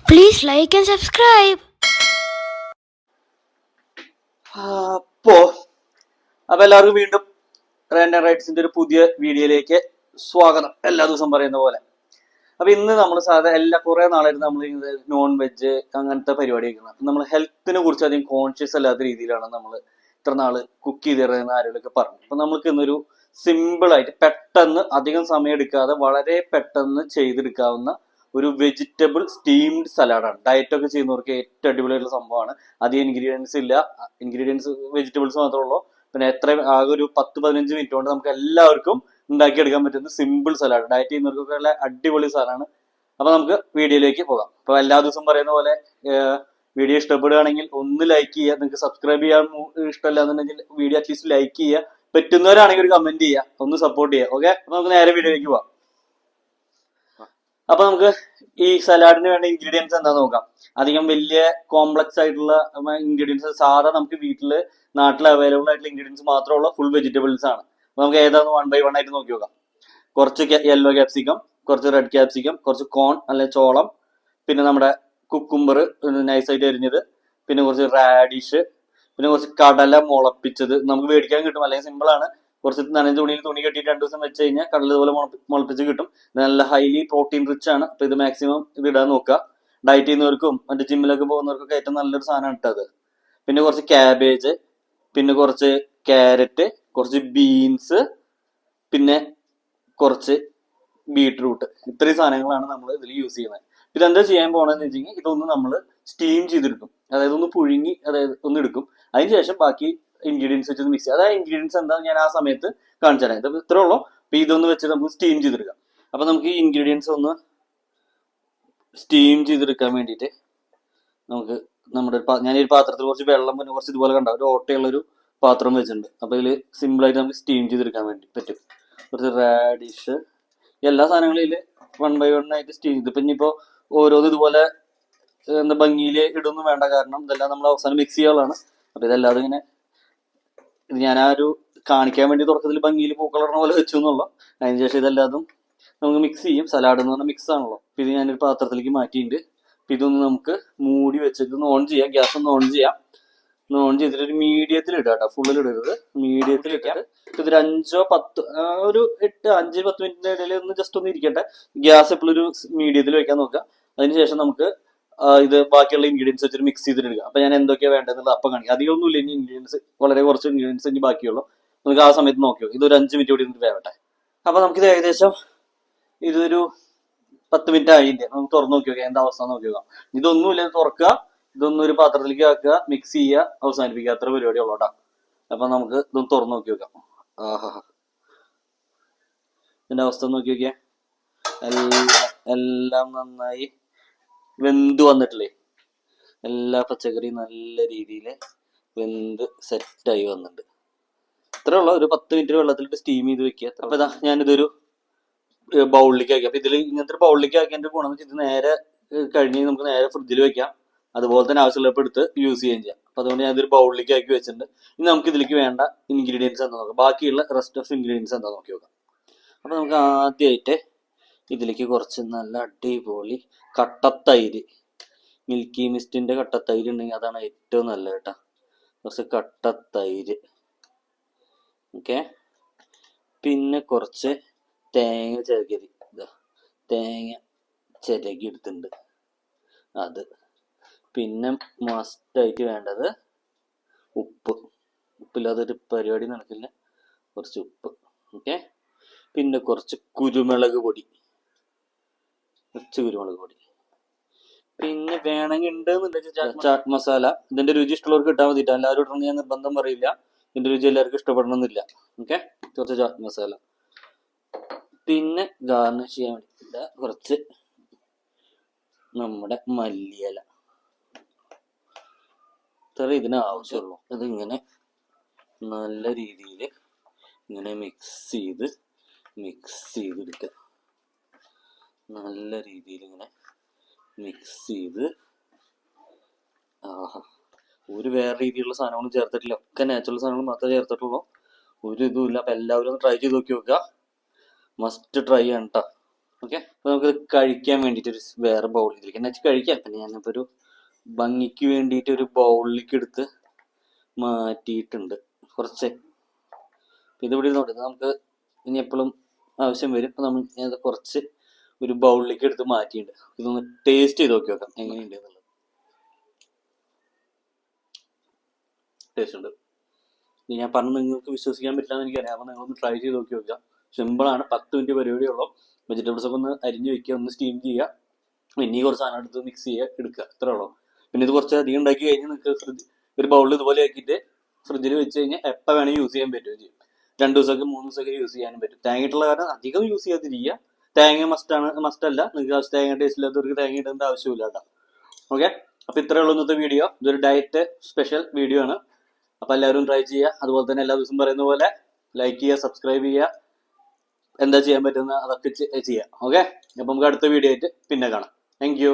Please like and subscribe. അപ്പൊ എല്ലാവർക്കും വീണ്ടും റാൻഡം റൈറ്റ്സിന്റെ ഒരു പുതിയ വീഡിയോയിലേക്ക് സ്വാഗതം. എല്ലാ ദിവസവും പറയുന്ന പോലെ. അപ്പൊ ഇന്ന് നമ്മൾ കുറെ നാളായിരുന്നു നമ്മൾ നോൺ വെജ് അങ്ങനത്തെ പരിപാടി വയ്ക്കുന്നത്. അപ്പൊ നമ്മൾ ഹെൽത്തിനെ കുറിച്ച് അധികം കോൺഷ്യസ് അല്ലാത്ത രീതിയിലാണ് നമ്മൾ ഇത്ര നാള് കുക്ക് ചെയ്തിരുന്ന ആരെങ്കിലൊക്കെ പറഞ്ഞു. അപ്പൊ നമുക്ക് ഇന്നൊരു സിമ്പിൾ ആയിട്ട് പെട്ടെന്ന് അധികം സമയം എടുക്കാതെ വളരെ പെട്ടെന്ന് ചെയ്തെടുക്കാവുന്ന ഒരു വെജിറ്റബിൾ സ്റ്റീംഡ് സലാഡാണ്. ഡയറ്റ് ഒക്കെ ചെയ്യുന്നവർക്ക് ഏറ്റവും അടിപൊളിയായിട്ടുള്ള സംഭവമാണ്. അധികം ഇൻഗ്രീഡിയൻസ് ഇല്ല, ഇൻഗ്രീഡിയൻസ് വെജിറ്റബിൾസ് മാത്രമേ ഉള്ളൂ. പിന്നെ ആകെ ഒരു 10-15 മിനിറ്റ് കൊണ്ട് നമുക്ക് എല്ലാവർക്കും ഉണ്ടാക്കിയെടുക്കാൻ പറ്റുന്ന സിമ്പിൾ സലാഡ്. ഡയറ്റ് ചെയ്യുന്നവർക്കൊക്കെ നല്ല അടിപൊളി സാധനമാണ്. അപ്പൊ നമുക്ക് വീഡിയോയിലേക്ക് പോകാം. അപ്പൊ എല്ലാ ദിവസവും പറയുന്ന പോലെ വീഡിയോ ഇഷ്ടപ്പെടുകയാണെങ്കിൽ ഒന്ന് ലൈക്ക് ചെയ്യുക. നിങ്ങൾക്ക് സബ്സ്ക്രൈബ് ചെയ്യാൻ ഇഷ്ടമല്ല എന്നുണ്ടെങ്കിൽ വീഡിയോ അറ്റ്ലീസ്റ്റ് ലൈക്ക് ചെയ്യുക. പറ്റുന്നവരാണെങ്കിൽ ഒരു കമന്റ് ചെയ്യുക, ഒന്ന് സപ്പോർട്ട് ചെയ്യുക. ഓക്കെ, അപ്പൊ നമുക്ക് നേരെ വീഡിയോയിലേക്ക് പോവാം. അപ്പൊ നമുക്ക് ഈ സലാഡിന് വേണ്ട ഇൻഗ്രീഡിയൻസ് എന്താന്ന് നോക്കാം. അധികം വലിയ കോംപ്ലക്സ് ആയിട്ടുള്ള ഇൻഗ്രീഡിയൻസ് സാധാ നമുക്ക് നാട്ടിൽ അവൈലബിൾ ആയിട്ടുള്ള ഇൻഗ്രീഡിയൻസ് മാത്രമുള്ള ഫുൾ വെജിറ്റബിൾസ് ആണ്. അപ്പൊ നമുക്ക് ഏതാന്ന് 1 by 1 ആയിട്ട് നോക്കി നോക്കാം. കുറച്ച് യെല്ലോ ക്യാപ്സിക്കം, കുറച്ച് റെഡ് ക്യാപ്സിക്കം, കുറച്ച് കോൺ അല്ലെ ചോളം, പിന്നെ നമ്മുടെ കുക്കുംബർ നൈസായിട്ട് എരിഞ്ഞത്, പിന്നെ കുറച്ച് റാഡിഷ്, പിന്നെ കുറച്ച് കടല മുളപ്പിച്ചത്. നമുക്ക് മേടിക്കാൻ കിട്ടും, അല്ലെങ്കിൽ സിമ്പിൾ ആണ്. കുറച്ച് നനഞ്ഞ തുണി കെട്ടിയിട്ട് 2 ദിവസം വെച്ച് കഴിഞ്ഞാൽ കടല ഇതുപോലെ മുളപ്പിച്ച് കിട്ടും. നല്ല ഹൈലി പ്രോട്ടീൻ റിച്ച് ആണ്. അപ്പൊ ഇത് മാക്സിമം ഇത് ഇടാൻ നോക്കുക. ഡയറ്റ് ചെയ്യുന്നവർക്കും മറ്റു ജിമ്മിലൊക്കെ പോകുന്നവർക്കൊക്കെ ഏറ്റവും നല്ലൊരു സാധനമാണ് ഇട്ടത്. പിന്നെ കുറച്ച് ക്യാബേജ്, പിന്നെ കുറച്ച് ക്യാരറ്റ്, കുറച്ച് ബീൻസ്, പിന്നെ കുറച്ച് ബീട്രൂട്ട്. ഇത്രയും സാധനങ്ങളാണ് നമ്മൾ ഇതിൽ യൂസ് ചെയ്യുന്നത്. ഇതെന്താ ചെയ്യാൻ പോകണമെന്ന് വെച്ചിട്ടുണ്ടെങ്കിൽ ഇതൊന്ന് നമ്മൾ സ്റ്റീം ചെയ്തെടുക്കും. അതായത് ഒന്ന് പുഴുങ്ങി, അതായത് ഒന്ന് എടുക്കും. അതിനുശേഷം ബാക്കി ഇൻഗ്രീഡിയൻസ് വെച്ച് മിക്സ് ചെയ്യും. അതായത് ഇൻഗ്രീഡിയൻസ് എന്താ ഞാൻ ആ സമയത്ത് കാണിച്ചു തരാം. ഇത് ഇത്രേ ഉള്ളൂ. അപ്പൊ ഇതൊന്ന് വെച്ച് നമുക്ക് സ്റ്റീം ചെയ്തെടുക്കാം. അപ്പൊ നമുക്ക് ഈ ഇൻഗ്രീഡിയൻസ് ഒന്ന് സ്റ്റീം ചെയ്തെടുക്കാൻ വേണ്ടിയിട്ട് നമുക്ക് ഞാനൊരു പാത്രത്തിൽ കുറച്ച് വെള്ളം, പിന്നെ കുറച്ച് ഇതുപോലെ കണ്ട ഒരു ഓട്ടയുള്ളൊരു പാത്രം വെച്ചിട്ടുണ്ട്. അപ്പൊ ഇതിൽ സിമ്പിളായിട്ട് നമുക്ക് സ്റ്റീം ചെയ്തെടുക്കാൻ വേണ്ടി പറ്റും. കുറച്ച് റാഡിഷ്, എല്ലാ സാധനങ്ങളും ഇതിൽ 1 by 1 ആയിട്ട് സ്റ്റീം ചെയ്ത്. ഇപ്പൊ ഇനിയിപ്പോ ഓരോന്നും ഇതുപോലെ എന്താ ഭംഗിയിൽ ഇടൊന്നും വേണ്ട, കാരണം ഇതെല്ലാം നമ്മൾ അവസാനം മിക്സ് ചെയ്യാനുള്ളതാണ്. അപ്പൊ ഇതെല്ലാതും ഇങ്ങനെ ഞാൻ ആ ഒരു കാണിക്കാൻ വേണ്ടി തുടക്കത്തിൽ ഭംഗിയിൽ പൂക്കളറിന പോലെ വെച്ചു എന്നുള്ളൂ. അതിനുശേഷം ഇതെല്ലാതും നമുക്ക് മിക്സ് ചെയ്യും. സലാഡ് എന്ന് പറഞ്ഞാൽ മിക്സ് ആണല്ലോ. അപ്പൊ ഇത് ഞാനൊരു പാത്രത്തിലേക്ക് മാറ്റിയിട്ടുണ്ട്. അപ്പൊ ഇതൊന്ന് നമുക്ക് മൂടി വെച്ചിട്ട് ഓൺ ചെയ്യാം. ഗ്യാസ് ഒന്ന് ഓൺ ചെയ്യാം. ഓൺ ചെയ്തിട്ട് ഒരു മീഡിയത്തിൽ ഇടുക കേട്ടോ, ഫുള്ളിൽ ഇടരുത്, മീഡിയത്തിൽ ഇട്ടാൽ ഇതൊരു 5-10 മിനിറ്റിന്റെ ഇടയിൽ ഒന്ന് ജസ്റ്റ് ഒന്ന് ഇരിക്കട്ടെ. ഗ്യാസ് എപ്പോഴും ഒരു മീഡിയത്തിൽ വെക്കാൻ നോക്കുക. അതിനുശേഷം നമുക്ക് ഇത് ബാക്കിയുള്ള ഇൻഗ്രീഡിയൻസ് വെച്ചിട്ട് മിക്സ് ചെയ്തിട്ട് അപ്പൊ ഞാൻ എന്തൊക്കെയാണ് വേണ്ടതെന്നുള്ളത് അപ്പം കാണിക്കാം. അധികമൊന്നുമില്ല, ഇനി ഇൻഗ്രീഡിയൻസ് വളരെ കുറച്ച് ഇൻഗ്രീഡിയൻസ് ഇനി ബാക്കിയുള്ളൂ. നമുക്ക് ആ സമയത്ത് നോക്കിയോ. ഇതൊരു 5 മിനിറ്റ് കൂടി ഇരുന്നിട്ട് വേവട്ടെ. അപ്പൊ നമുക്കിത് ഏകദേശം ഇതൊരു 10 മിനിറ്റ് ആയില്ലേ. നമുക്ക് തുറന്നു നോക്കി നോക്കാം എന്താ അവസ്ഥ നോക്കി നോക്കാം. ഇതൊന്നുമില്ല, തുറക്കുക, ഇതൊന്നും ഒരു പാത്രത്തിലേക്ക് ആക്കുക, മിക്സ് ചെയ്യുക, അവസാനിപ്പിക്കുക. അത്ര പരിപാടി ഉള്ളൂട്ടാ. അപ്പൊ നമുക്ക് ഇതൊന്ന് തുറന്നു നോക്കി നോക്കാം. ആഹാ, ഇതിന്റെ അവസ്ഥ നോക്കി നോക്കിയേ. എല്ലാം നന്നായി വെന്ത് വന്നിട്ടില്ലേ. എല്ലാ പച്ചക്കറിയും നല്ല രീതിയിൽ വെന്ത് സെറ്റായി വന്നിട്ടുണ്ട്. ഇത്രേ ഉള്ളൂ. ഒരു 10 മിനിറ്റ് വെള്ളത്തിലിട്ട് സ്റ്റീം ചെയ്ത് വെക്കുക. അപ്പൊ ഇതാ ഞാനിതൊരു ബൗളിലേക്ക് ആക്കി. അപ്പൊ ഇതിൽ ഇങ്ങനത്തെ ബൗളിലേക്ക് ആക്കിയതിന്റെ ഗുണം എന്ന് വെച്ചാൽ ഇത് നേരെ കഴിഞ്ഞ് നമുക്ക് നേരെ ഫ്രിഡ്ജിൽ വെക്കാം. അതുപോലെ തന്നെ ആവശ്യമുള്ളപ്പോൾ എടുത്ത് യൂസ് ചെയ്യുകയും ചെയ്യാം. അപ്പൊ അതുകൊണ്ട് ഞാനൊരു ബൗളിലേക്ക് ആക്കി വെച്ചിട്ടുണ്ട്. ഇനി നമുക്ക് ഇതിലേക്ക് വേണ്ട ഇൻഗ്രീഡിയൻസ് എന്താ നോക്കാം. ബാക്കിയുള്ള റെസ്റ്റ് ഓഫ് ഇൻഗ്രീഡിയൻസ് എന്താ നോക്കി നോക്കാം. അപ്പൊ നമുക്ക് ആദ്യമായിട്ട് ഇതിലേക്ക് കുറച്ച് നല്ല അടിപൊളി കട്ടത്തൈര്, മിൽക്കി മിസ്റ്റിന്റെ കട്ടത്തൈര് ഉണ്ടെങ്കിൽ അതാണ് ഏറ്റവും നല്ലത് കേട്ടോ. കുറച്ച് കട്ടത്തൈര്. ഓക്കെ, പിന്നെ കുറച്ച് തേങ്ങ ചിരകിയത്, തേങ്ങ ചിരകി എടുത്തിട്ടുണ്ട് അത്. പിന്നെ മസ്റ്റായിട്ട് വേണ്ടത് ഉപ്പ്. ഉപ്പില്ലാതൊരു പരിപാടി നടക്കില്ല. കുറച്ച് ഉപ്പ്. ഓക്കെ, പിന്നെ കുറച്ച് കുരുമുളക് പൊടി, പിന്നെ വേണമെങ്കിൽ ഉണ്ടെന്നുണ്ടെങ്കിൽ ചാറ്റ് മസാല. ഇതിന്റെ രുചി ഇഷ്ടമുള്ളവർക്ക് ഇട്ടാൽ മതിയിട്ട്, എല്ലാവരും ഇടണമെന്ന് ഞാൻ നിർബന്ധം പറയില്ല. ഇതിന്റെ രുചി എല്ലാവർക്കും ഇഷ്ടപ്പെടണമെന്നില്ല. ഓക്കെ, കുറച്ച് ചാറ്റ് മസാല. പിന്നെ ഗാർണിഷ് ചെയ്യാൻ വേണ്ടിയിട്ട് കുറച്ച് നമ്മുടെ മല്ലിയില. ഇത്ര ഇതിന് ആവശ്യമുള്ളൂ. ഇതിങ്ങനെ നല്ല രീതിയിൽ ഇങ്ങനെ മിക്സ് ചെയ്തെടുക്കുക. നല്ല രീതിയിൽ ഇങ്ങനെ മിക്സ് ചെയ്ത്, ആഹാ, ഒരു വേറെ രീതിയിലുള്ള സാധനങ്ങളും ചേർത്തിട്ടില്ല. ഒക്കെ നാച്ചുറൽ സാധനങ്ങൾ മാത്രമേ ചേർത്തിട്ടുള്ളൂ. ഒരു ഇതുമില്ല. അപ്പൊ എല്ലാവരും ഒന്ന് ട്രൈ ചെയ്ത് നോക്കി നോക്കുക. മസ്റ്റ് ട്രൈ ആണ് കേട്ടോ. ഓക്കെ, അപ്പോൾ നമുക്ക് കഴിക്കാൻ വേണ്ടിയിട്ട് ഒരു വേറെ ബൗളിലേക്ക് എന്നു വെച്ചാൽ കഴിക്കാം. പിന്നെ ഞാനിപ്പോൾ ഒരു ഭംഗിക്ക് വേണ്ടിയിട്ട് ഒരു ബൗളിലേക്ക് എടുത്ത് മാറ്റിയിട്ടുണ്ട് കുറച്ച്. ഇതിവിടെ ഇരുന്നോട്ടെ, നമുക്ക് ഇനി എപ്പോഴും ആവശ്യം വരും. അപ്പോൾ നമ്മൾ അത് കുറച്ച് ഒരു ബൗളിലേക്ക് എടുത്ത് മാറ്റിയിട്ടുണ്ട്. ഇതൊന്ന് ടേസ്റ്റ് ചെയ്ത് നോക്കി നോക്കാം എങ്ങനെയുണ്ട് എന്നുള്ളത്. ടേസ്റ്റ് ഉണ്ട്. ഇത് ഞാൻ പറഞ്ഞ് നിങ്ങൾക്ക് വിശ്വസിക്കാൻ പറ്റില്ല എന്ന് എനിക്കറിയാം. അപ്പോൾ നിങ്ങളൊന്ന് ട്രൈ ചെയ്ത് നോക്കി നോക്കുക. സിമ്പിളാണ്, 10 മിനിറ്റ് പരിപാടിയുള്ളൂ. വെജിറ്റബിൾസ് ഒക്കെ ഒന്ന് അരിഞ്ഞ് വയ്ക്കുക, ഒന്ന് സ്റ്റീം ചെയ്യുക, പിന്നെ കുറച്ച് സാധനം എടുത്ത് മിക്സ് ചെയ്യുക, എടുക്കുക, ഇത്രേ ഉള്ളൂ. പിന്നെ ഇത് കുറച്ച് അധികം ഉണ്ടാക്കി കഴിഞ്ഞാൽ നിങ്ങൾക്ക് ഒരു ബൗളിൽ ഇതുപോലെ ആക്കിയിട്ട് ഫ്രിഡ്ജിൽ വെച്ച് കഴിഞ്ഞാൽ എപ്പോൾ വേണമെങ്കിൽ യൂസ് ചെയ്യാൻ പറ്റുകയും ചെയ്യും. 2 ദിവസമൊക്കെ 3 ദിവസമൊക്കെ യൂസ് ചെയ്യാനും പറ്റും. തേങ്ങയിട്ടുള്ള കാരണം അധികം യൂസ് ചെയ്യാതിരിക്കുക. തേങ്ങ മസ്റ്റല്ല, നിങ്ങൾക്ക് തേങ്ങ ടേസ്റ്റ് ഇല്ലാത്തവർക്ക് തേങ്ങ ഇടേണ്ട ആവശ്യമില്ല കേട്ടോ. ഓക്കെ, അപ്പോൾ ഇത്രയേ ഉള്ളൂ ഇന്നത്തെ വീഡിയോ. ഇതൊരു ഡയറ്റ് സ്പെഷ്യൽ വീഡിയോ ആണ്. അപ്പോൾ എല്ലാവരും ട്രൈ ചെയ്യുക. അതുപോലെ തന്നെ എല്ലാ ദിവസവും പറയുന്ന പോലെ ലൈക്ക് ചെയ്യുക, സബ്സ്ക്രൈബ് ചെയ്യുക, എന്താ ചെയ്യാൻ പറ്റുന്ന അതൊക്കെ ചെയ്യുക. ഓക്കെ, അപ്പോൾ നമുക്ക് അടുത്ത വീഡിയോ ആയിട്ട് പിന്നെ കാണാം. Thank you.